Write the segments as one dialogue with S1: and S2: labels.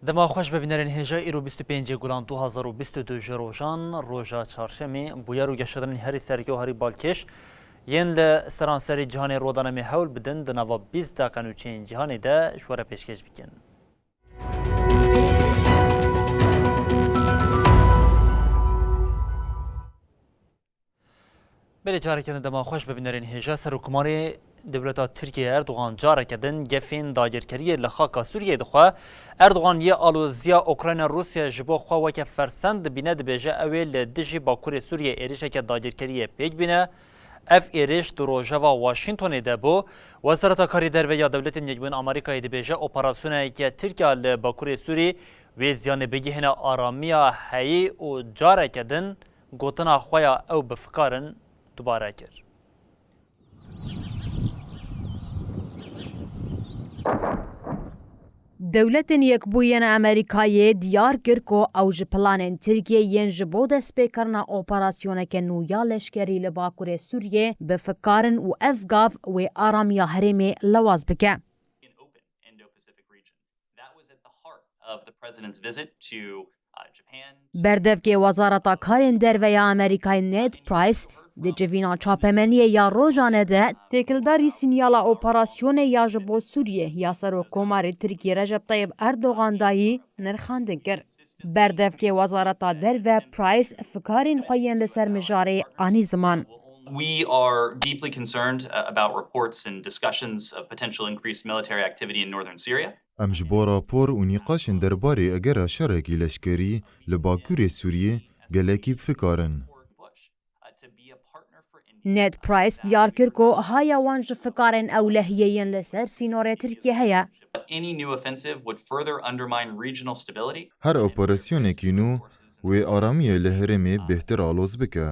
S1: دما خوش ببینرین هجا ایرو 25 گلان 2022 روزان روزا چهارشنبه بویا رو گشتن هری سرکی و هری بالکش ین ل سرانسری جهان رودانه می حول بدن دنوا 20 دقیقه نوچین جهانی ده شوره پیشکش بکن. بله جاره کردن دما خوش ببینرین هجا سرکماری دولت ترکیه اردوغان جاره کردن گفین داگیرکاری لخاکا سوریه دخواه اردوغان یه آلوزیا اوکراین روسیا جبو خواه وکه فرسند بینه دبیجه اویل دجی باکور سوریه ایریشه که داگیرکاری پیج بینه اف ایریش در روژاوا واشنطن ده بو وزارت کاری در و یا دولت نجبون آمریکای دبیجه اپراسیونه که ترکیه لباکور سوری و زیان بگیهن آرامیا هایی و جاره کردن گوتنا خواه او بفکارن دوباره کرد.
S2: دولتên Yekbûyên Amerîkayê diyar kir ku ew ji planên Tirkiyeyên ji bo destpêkirina operasyoneke nû ya leşkerî li Bakurê Sûriyê bifikarin û ev gav wê aramiya herêmê lewaz bike. Berdevkê Wezareta Karên Derve ya Amerîkayê Ned Price di civîna çapemeniyê ya rojan de têkildarî sinyala operasyonê ya ji bo Sûriyê ya Serokkomarê Tirkiye Recep Tayyip Erdogan dayî nirxandin kir. Berdevkê Wezareta Derve Price fikarên xwe yên li ser mijarê anî ziman.
S3: We are deeply concerned about reports and discussions of potential increased military activity in northern Syria.
S4: Em ji bo rapor û nîqaşên derbarê egera şerekî leşkerî li Bakurê Sûriyê gelekî bifikarin.
S2: Ned Price diyar kir ku haya wan ji fikarên ewlehiyeyên li ser sînorê Tirkiye heye.
S3: Any new offensive would further undermine regional stability.
S4: Her operasyonekî nû wê aramiyê li herêmê bêhtir aloz bike.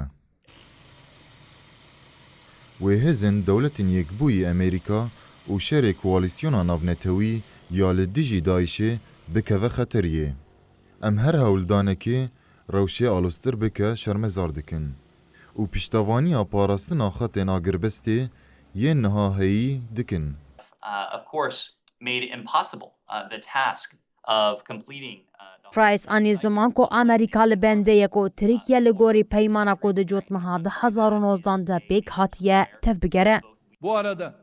S4: Wê hêzin dewletên Yekbûyî Amerîka û şerê koalîsyona navnetewî ya li dijî Daişê bikeve xeteriyê. Em her hewldanekê rewşê aloztir bike şermezar dikin. û piştevaniya parastina xetên agirbestê yên niha heyî dikin.
S3: Of course, made impossible the task of completing.
S2: Price anî ziman ku Amerîka li bendeyê ku Tirkiye li gorî peymana ku di cotmeha 2019 de pêk hatiye tev bigere.
S5: Bu arada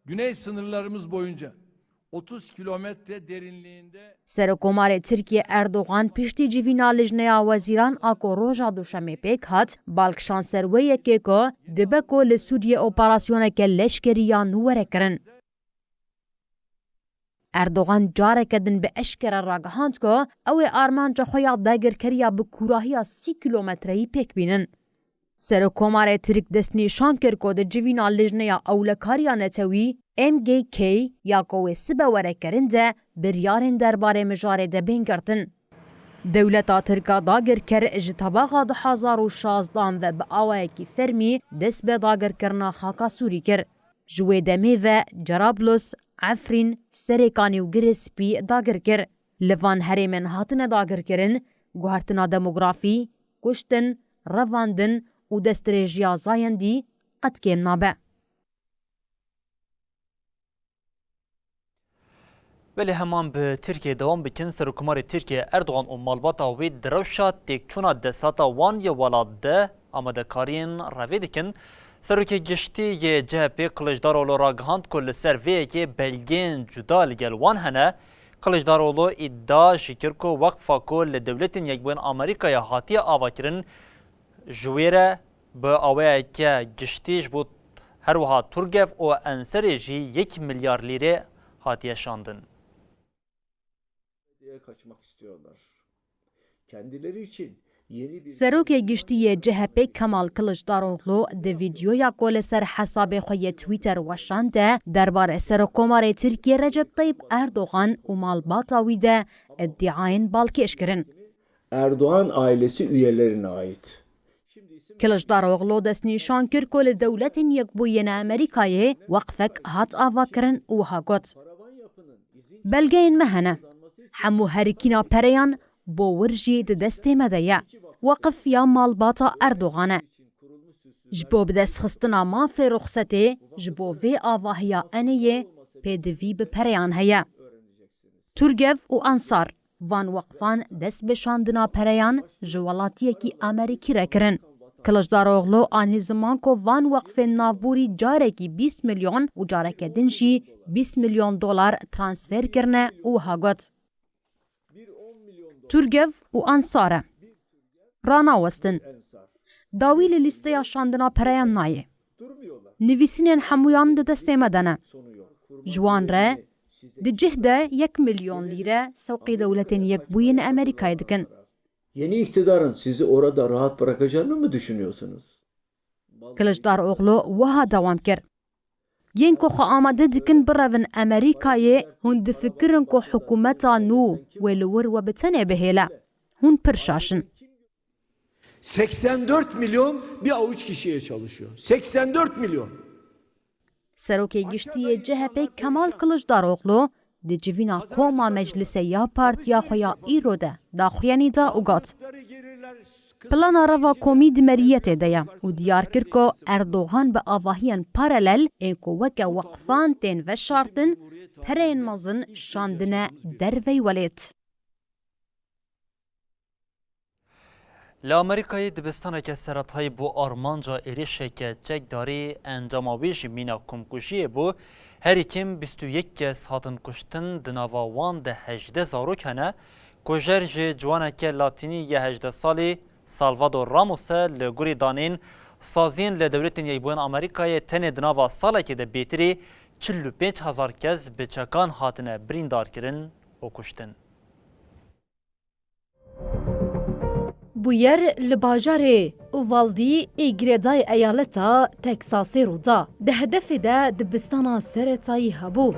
S5: güney sınırlarımız boyunca 30 kilometre derinliğinde
S2: Serokkomarê Tirkiye Erdogan piştî civîna lijneya wezîran a ku roja duşemê pêk hat, balkişan ser wê yekê ku dibe ku li Sûriyê operasyoneke leşkerî ya nû were kirin. Erdogan careke din bi eşkere ragihand ku ew ê armanca xwe ya dagirkeriya bi kûrahiya 30 kilometreyî pêk bînin. Serokkomarê Tirk destnîşan kir ku di civîna lijneya ewlekariya netewî MGK ya ku wê sibe werekirin de biryarên derbarê mijarê de bên girtin. Dewleta Tirka dagirker ji tebaxa 2016 ve bi awayekî fermî dest bi dagirkirina xaka Sûrî kir. Ji wê demê ve Cerablus, Efrîn, Serêkanî û Girespî dagir kir. Li van herêmên hatine dagirkirin, guhertina demografî, kuştin, revandin û destdirêjiya zayendî qet kêm nabe.
S1: ولی همان به ترکیه دوام بکن سرکمار ترکیه اردوغان و مالباتا وی دروشا تکچونا دساتا وان یه ولاد ده آمده کارین روی دکن سرکی گشتی یه جهپی قلجدارولو را گهاند کل سر ویه که بلگین جدا لگل وان هنه قلجدارولو ادعا شکر کو وقفا کو لدولتین یکبوین آمریکا یا حاتی آوا کرن جویره به آوه که گشتیش بود هر وها ترگف و انسری جی 1 milyar lire hatiye şandın.
S6: Kaçmak istiyorlar. Kendileri için yeni bir
S2: Serokê giştiyê CHP Kemal Kılıçdaroğlu di vîdyoya ku li ser hesabê xwe yê Twitter weşand de derbarê Serokkomarê Tirkiye Recep Tayyip Erdogan û malbata wî de iddiayên balkêş kirin.
S6: Erdoğan ailesi üyelerine ait.
S2: Kılıçdaroğlu destnîşan kir ku li dewletên Yekbûyên Amerîkayê weqfek hat avakirin û ha got. Belgeyên me hene. Hemû herikîna pereyan bo wir jî di destê me de ye. Weqif ya malbata Erdogan e. Ji bo bi destxistina mafê ruxsetê ji bo vê avahiya eneyê pêdivî bi pereyan heye. Turgev û Ansar وان وقفان دست به شاندنا پریان جوالاتی کی امریکی را کرن. کلجداروغلو آنی زمان کو وان وقف نافبوری جاره کی 20 میلیون و جاره که دنشی 20 میلیون دلار ترانسفر کرنه و هاگوت. تورگف و انصاره رانا وستن داویل لیسته شاندنا پریان نایه. نویسینین همویان ده دسته مدنه. جوان را ده جهده 1 میلیون لیره سوقی دولتین یک بوین امریکای دکن.
S6: Yeni iktidarın sizi orada rahat bırakacağını mı düşünüyorsunuz?
S2: Kılıçdaroğlu vaha devam kir. Yen ko xo amade dikin birevin Amerikayê hûn difikirin ku hikûmeta nû wê li wir we bitene bihêle. Hûn pir şaşin.
S6: 84 milyon bir avuç kişiye çalışıyor. 84 milyon.
S2: Serokê giştiyê CHP Kemal Kılıçdaroğlu di civîna koma meclisê ya partiya xwe ya îro de daxuyanî da û got. Plana reva komî di meriyetê de ye û diyar kir ku Erdogan bi avahiyên paralel ên ku weke weqfan tên veşartin pereyên mezin şandine dervey welêt.
S1: Li Amerîkayê dibistaneke seretayî bû armanca êrişeke çekdarî encama wê jî mîna komkujiyê bû herî kim 21 kes hatin kuştin di nava wan de 18 zarok hene ku jer ji ciwaneke Latînî ye 18 salî Salvador Ramos e li gurî danên saziyên li dewletên Yekbûyên Amerîkayê tenê di nava salekê de bêtirî 45,000 kes bi çekan hatine birîndarkirin û kuştin.
S7: Bûyer li bajarê Uvalde ê girêdayê eyaleta Teksasê rûda di hedefê de dibistana seretayî hebû.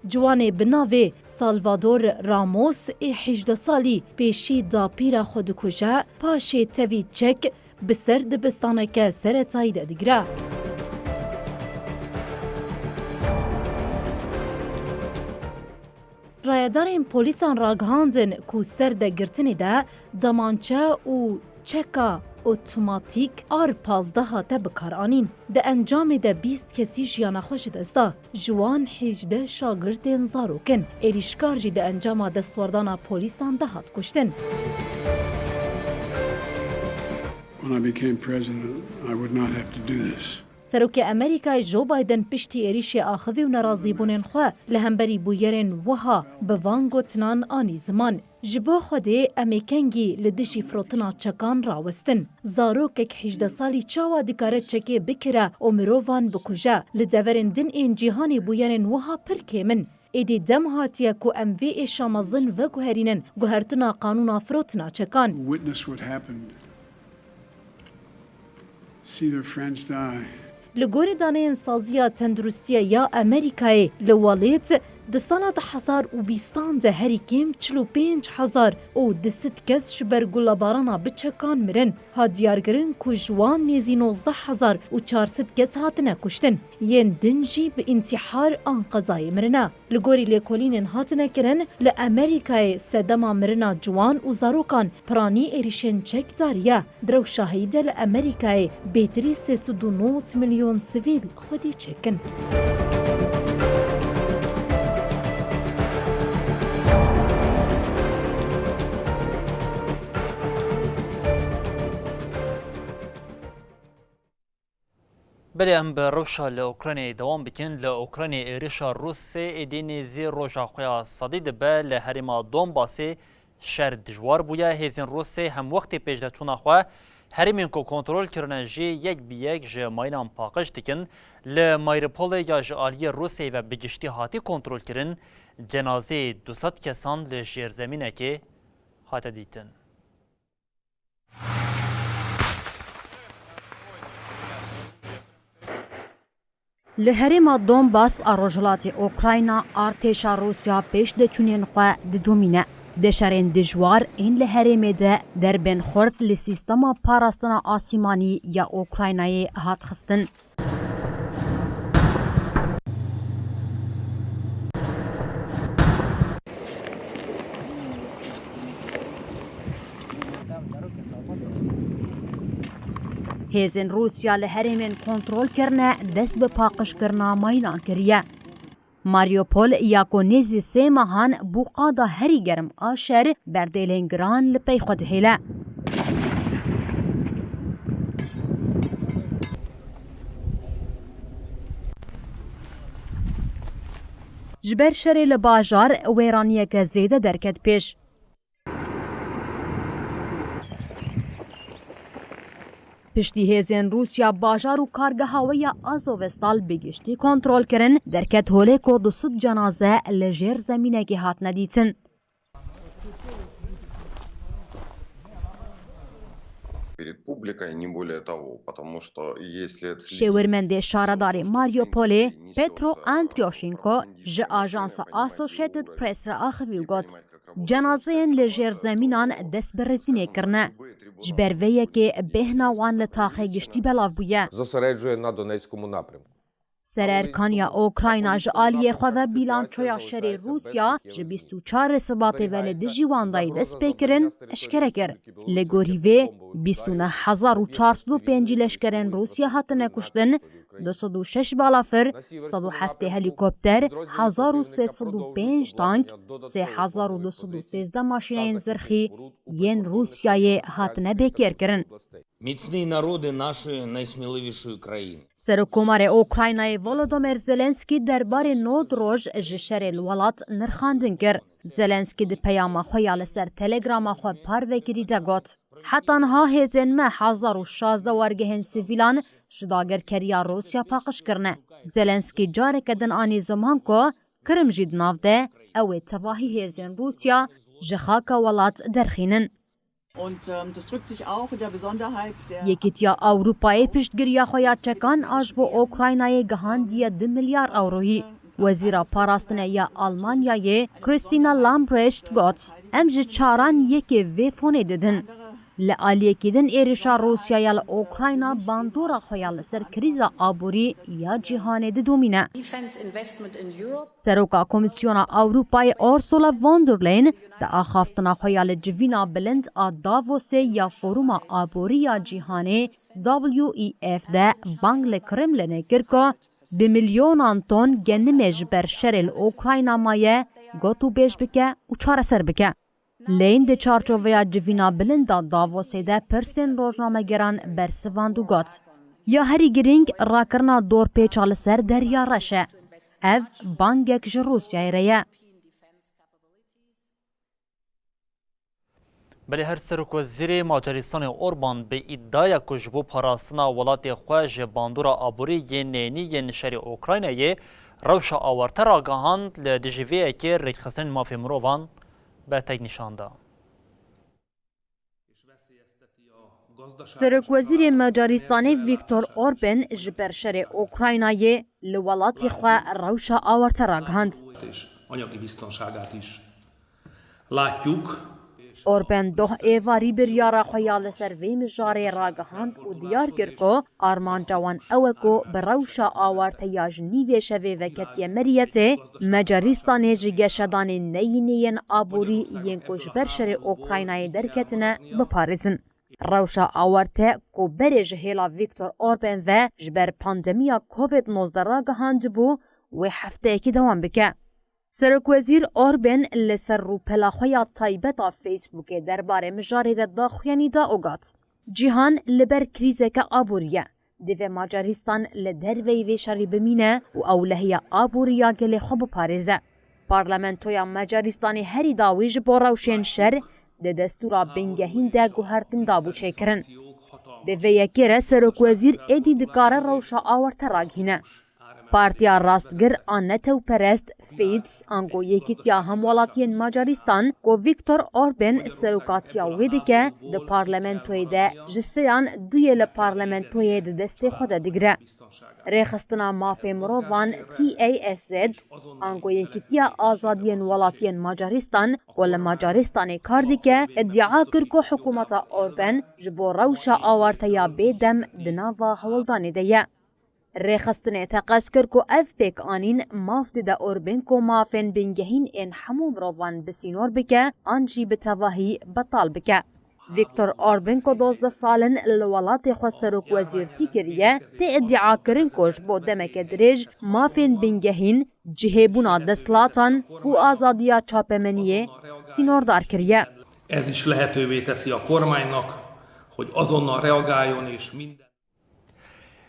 S7: Ciwanê bi navê Salvador Ramos ê 18 salî pêşî dapîra xwe dikuje paşê tevî çek bi ser dibistaneke seretayî de digire. Rayedarên polîsan ragihandin ku ser de girtinê de damançe û çeka otomatîk ar 15 hate bikaranîn. Di encamê de 20 kesî jiyana xwe ji dest da. Ji wan 18 şagirdên zarokin. Êrîşkar jî di encama destwerdana polîsan de hat kuştin.
S8: When I became president, I would not have to do this.
S7: Serokê Amerîkayê Joe Biden piştî êrişê axivî û nerazîbûnên xwe li hemberî bûyerên wiha bi van gotinan anî ziman. Ji bo Xwedê em ê kengî li dijî firotina çekan rawestin. Zarokek 18 salî çawa dikare çekê bikire û mirovan bikuje. Li deverên din ên cîhanê bûyerên wiha pir kêmin. Êdî dem hatiye ku em vê êşa mezin veguherînin guhertina qanûna firotina çekan.
S8: Witness what happened. See their friends die.
S7: Li gorî daneyên saziya tendurustiya ya Amerîkayê li Walêt di sala 2020 de herî kêm 45,000 û di sit kes ji ber gulabarana biçekan mirin. Ha diyargirin ku ji wan nêzî 19,000 û 400 kes hatine kuştin. Yên din jî bi intîhar an qezayê mirine. Li gorî lêkolînên hatine kirin li Amerîkayê sedema mirina ciwan û zarokan piranî êrişên çekdariye. Direwşahî de li Amerîkayê bêtirî 390 milyon sivîl xwedî çekin.
S1: بله ام به روشا لأوکراینی دوام بکن لأوکراینی ایرشا روسی ایدینی زی روشا خویا صدید به لحریما دونباسی شهر دجوار بویا هیزین روسی هم وقتی پیجده چونا خواه هریمین کو کنترل کرنه جی یک بی یک جه ماینان پاقش دکن لمایرپول یا جعالی روسی و بگشتی هاتی کنترل کرن جنازه 200 کسان لجیر زمینه که هات دیتن.
S2: Li herêma Donbas a rojhilatê Ukrayna artêşa Rûsya pêş deçûnên xwe didomîne. Deşerên dijwar ên li herêmê de derbên xurt li sîstema parastina asîmanî ya Ukraynayê hat xistin. هێزن رووسیا لە هەرێمێن کۆنترۆل کردنە دەست بە پاقشکردنا ماینان کردیە. ماریۆپۆل یاکۆ نێزی سێ مەهان بوو قادا هەری گەرم ئاشەر بەردێلێن گران لە پەی خۆ دهێلە. ji ber şerê li bajar wêraniyeke zêde derket pêş. Piştî hêzên Rûsya bajar û kargeha we ya Azovstal bi giştî kontrol kirin, derket holê ku 200 cenaze li jêr zemînekê hatine dîtin. Şêwirmendê şaredarê Mariupolê Petro Antyoshenko ji ajansa Associated Press re axivî got cenazeyên li jêr zemînan dest bi rezînê kirine. Ji ber vê yekê bêhna wan li taxê giştî belav bûye.
S9: Зосереджує на Донецькому напрямку.
S2: Sererkaniya Ukrayna ji aliyê xwe ve bîlançoya şerê Rûsya ji 24 Sibatê ve li dijî wan dayî dest pê kirin eşkere kir. Li gorî vê 29405 leşkerên Rûsya hatine kuştin, 206 balafir, 107 helîkopter, 1305 tank, 3213 maşîneyên zirxî yên Rûsyayê hatine bêkêrkirin.
S10: Міцні народи нашої найсміливішої країни.
S2: Serokkomarê Ukraynayê Volodymyr Zelenskî derbarê nod roj ji şerê li welat nirxandin kir. Zelenskî di peyama xwe ya li ser Telegram'a xwe parvekirî de got. Heta niha hêzên me 1016 wergehên sivîlan ji dagerkeriya Rûsya paqij kirine. Zelenskî careke din anî ziman ku Kirim jî di nav de, ew ê tevahî hêzên Rûsya ji xaka welat derxînin. Yekîtiya Ewropayê piştgiriya xwe ya çekan aj bo Ukraynayê gihandiye 2 milyar ewroyî. Wezîra parastinê ya Almanyayê Christina Lambrecht got em ji çaran yekê vê fonê didin. Li aliyekî din êrişa Rûsyaya li Ukrayna bandora xwe ya li ser krîza aborî ya cîhanê didomîne. Seroka Komîsyona Ewropayê Ursula von der Leyen di axaftina xwe ya li civîna bilind a Davosê ya Foruma Aborî ya Cîhanê WEF de bang li Kremlinê kir ku bi milyonan ton genimê ji ber şerê li Ukrayna maye got û bêj bike û çareser bike. Leyn di çarçoveya civîna bilinda Davosê de pirsên rojnamegeran bersivand û got. Ya herî giring rakirina dorpêça li ser derya reş e. Ev bangek ji Rûsyayê re ye.
S1: Belê her Serokvezîrê Macaristanê Orban bi îddiaya ku ji bo parastina welatê xwe ji bandora aborî yên nênî yên şerê Ukraynayê rewşa awarte ragihand li dijî vê yekê rêkxistinên mafê mirovan betek nîşanda.
S2: Serokvezîrê Macaristanê Viktor Orban ji ber şerê Ukraynayê li welatê xwe rewşa awarte ragihand. Orban doh êvarî biryara xwe ya li ser vê mijarê ragihand û diyar kir ku armanca wan ew e ku bi rewşa awarteya ji nîvê şevê veketiye Meriyetê Macaristanê ji geşedanê neyînê yên aborî yên ku ji ber şerê Ukraynayê derketine biparêzin. Rewşa awarte ku berê ji hêla Viktor Orban ve ji ber pandemiya COVID-19 ragihand bû wê hefteyekî dewam bike. Serokvezîr Orban li ser rûpela xwe ya taybeta Facebookê derbarê mijarê de daxuyanî da û got. Cîhan li ber krîzeke aborî ye. Divê Macaristan li derveyî vê şerî bimîne û ewlehiya aboriya gelê xwe biparêze. Parlamentoya Macaristanê herî dawî ji bo rewşên şer di destûra bingehîn de guhertin dabû çêkirin. Bi vê yekê re Serokvezîr êdî dikare rewşa awarte ragihîne. Partiya rastgir a netewperest Fidesz ango yekîtiya hemwelatiyên Macaristan ku Viktor Orban serokatiya wê dike di parlamentoyê de ji sêyan duyê li parlamentoyê di destê xwe de digire. Rêxistina mafê mirovan TASZ ango yekîtiya azadiyên welatiyên Macaristan ku li Macaristanê kar dike iddia kir ku hikûmeta Orban ji bo rewşa awarteya bêdem di nava hewildanê de ye. Rêxistinê te qez kir ku ev pêkanîn maf dide Orban ku mafên bingehîn ên hemû mirovan bi sînor bike an jî bi tevahî betal bike. ویکتور آربن که 12 سالن لولات خو سروک وزیرتی کریه تی ادعا کرن کش با دمک دریج مافین بینگهین جهبونا دستلاتان و آزادیا چاپمنیه سینوردار کریه.
S11: Ez is lehetővé teszi a kormánynak, hogy azonnal reagáljon és minden.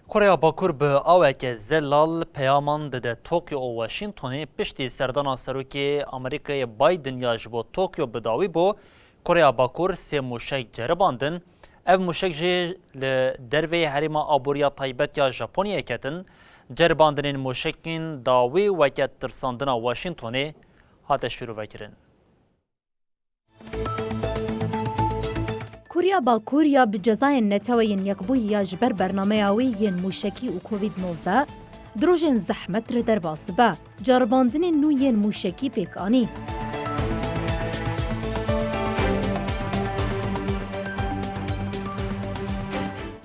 S1: کره باکور به آوک زلال پیامان داده توکیو و واشنگتن پشتی سردان سروکی آمریکای بایدن یا جبو توکیو بداوی بو کره باکور سه موشک جرباندن اف موشک جه لدروی حریما آبوریا تایبت یا ژاپنیا کتن جرباندن موشکین داوی وکت ترساندن واشنگتن هات شروع وکرن.
S7: کوریا باکور یا بجزای نتوین یکبوی یا جبر برنامه آوی موشکی و کووید 19 دروژن زحمت رو در باسبه جرباندن نوی موشکی پیکانی.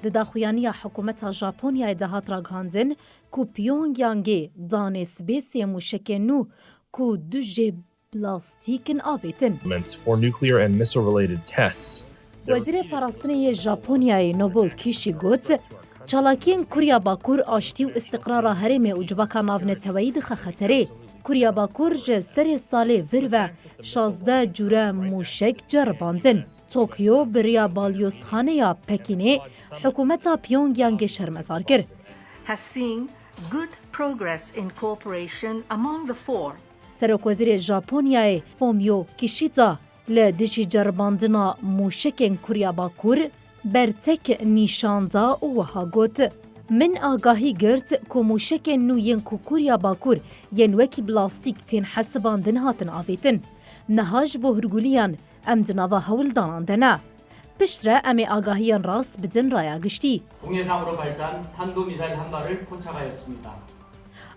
S7: دداخویانی حکومت ژاپنیا دهات راگاندن کو پیونگیانگی دانس بیسی موشک نو کو دوژه پلاستیکن آویتن.
S12: For nuclear and missile-related tests.
S7: وزیر پاراستنی ژاپنیای نوبو کیشی گوت چالاکین کوریا باکور آشتی و استقرار هرم و جواکا ناونتوایی دخه خطره. کوریا باکور جه سر سال ور و 16 جوره موشک جرباندن. توکیو بریا بالیوس خانه یا پکینه حکومت پیونگیانگ شرمزار کرد.
S13: has seen good progress in cooperation among the four.
S7: سرک وزیر ژاپنیای فومیو کیشیتا لدیجی جرباندنا موشکن کوریا باکور برتک نیشاندا و وها گوت من آگاهی گرت که موشکن نوین کوریا باکور ین وکی بلاستیک تین حسباندن هاتن آویتن نهاج بو هرگولیان ام دناوا هول داناندنه پشتره ام آگاهیان راست بدن رایا گشتی.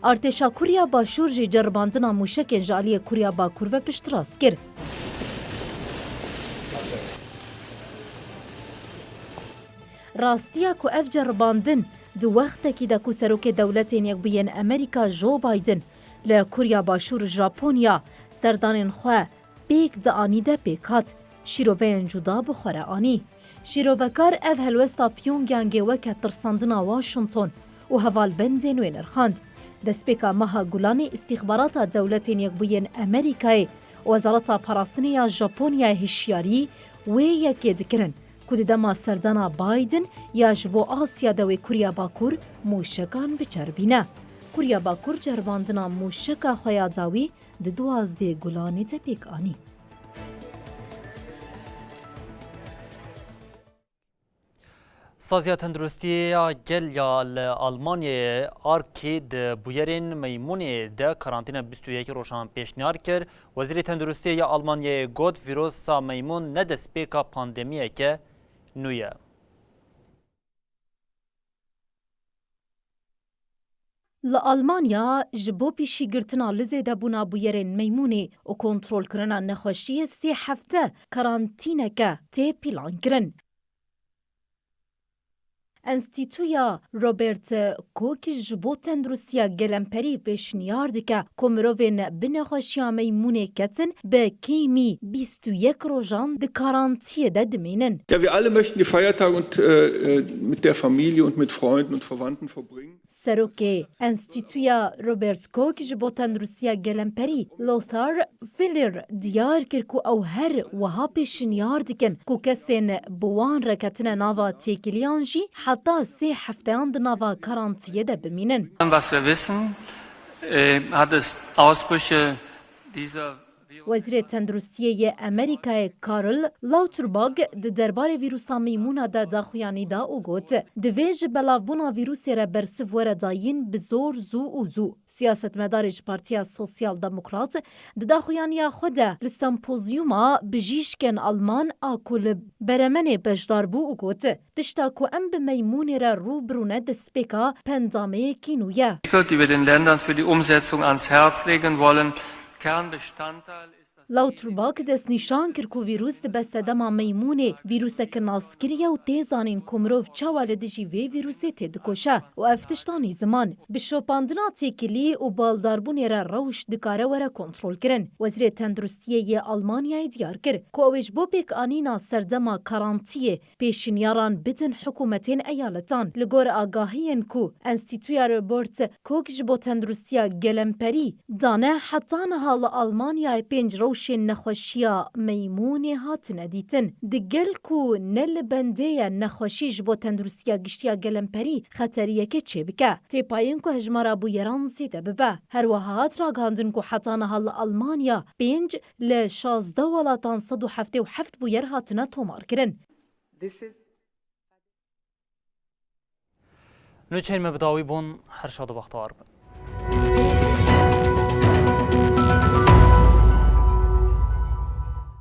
S7: ارتشا کوریا باشور جی جرباندنا موشکن جالی کوریا باکور و پشت راست کرد. راستیا کو اف جرباندن دو وقت کی د کو سروک دولتین یک بین امریکا جو بایدن ل کوریا باشور ژاپنیا سردان خو بیگ د انی د پیکات شیروین جدا بخوره انی شیروکار اف هلوستا پیونگیانگ وک ترساندنا واشنطن و هوال بندن وینرخاند د سپیکا مها گولانی استخبارات دولتین یک بین امریکای وزارت پاراستنی ژاپنیا هشیاری و یک ذکرن کود دما سردانا بایدن یا جبو آسیا دوی کوریا باکور موشکان بچربینه. کوریا باکور جرباندنا موشکا خویاداوی د 12 گلانی ده پیک آنی.
S1: سازیا تندرستی گل یا آلمانی آرکی د بویرین میمونی ده کارانتین 21 روشان پیشنهاد کرد. وزیر تندرستی یا آلمانی گفت ویروس میمون ندست پیکا پاندمیه که نویه.
S7: لآلمانیا جبو پیشی گرتنا لزیده بونا بویرین میمونی و کنترول کرنا نخوشی 3 هفته کارانتینه که تی پیلان کرن. انستیتویا روبرت کوک جبو تندرستیا گلمپری پیشنیار که کمروین بنخوشیا میمونه کتن به کیمی 21 روزان د کارانتیه ده دمینن.
S8: Ja, wir alle möchten die Feiertage mit der Familie und mit Freunden und Verwandten verbringen.
S7: سروک انستیتویا روبرت کوک جبو تندرستیا گلمپری لوثار فیلر دیار کرکو او هر وها پیشنیار دکن کو کسین بوان رکتن ناوا تیکلیانجی حتی 3 هفتهان ناوا کارانتیه ده بمینن.
S14: Was wir wissen, hat es Ausbrüche dieser
S7: وزیر تندرستی امریکای کارل لاوترباگ د دربار ویروسا میمونا دا داخویانی دا او گوت دویج بلاوبونا ویروسی را برسف ورداین بزور زو سیاست مدارج پارتیا سوسیال دموکرات د داخویانی خود لسمپوزیوما بجیشکن آلمان آکول برمن بجدار بو او گوت دشتاکو ام به میمونی را رو برونه دسپیکا پندامه کینویه.
S14: Die wir den Ländern für die Umsetzung ans Herz legen wollen. Kernbestandteil ist das
S7: لاوتروباک دست نیشان کرد که ویروس به سدما میمونه ویروس که ناسکریه و تیزانین کمروف چاوال دجی وی ویروسی تدکوشه و افتشتانی زمان به شوپاندنا تیکلی و بالداربونی را روش دکاره وره کنترول کرن. وزیر تندرستیه آلمانیای دیار کرد که اوش بو پیک آنینا سردما کارانتیه پیشنیاران بدن حکومتین ایالتان لگور آگاهین کو انستیتویا روبرت کوکش بو تندرستیا گلمپری دانه حتی حال آلمانیای پنج روش نخوشیا میمونه هات ندیتن. دگل کو نل بنده نخوشیش با تندرستیا گشتیا گلمپری خطریه که چه بکه. تیپاین که هجمارا بو یران زیده ببه. هر وحات را گاندن که حتی حال آلمانیا پنج ل16 ولاتان 177 بو یر هاتنا تومار کرن.
S1: نوچین مبداوی بون هر شاد و بختار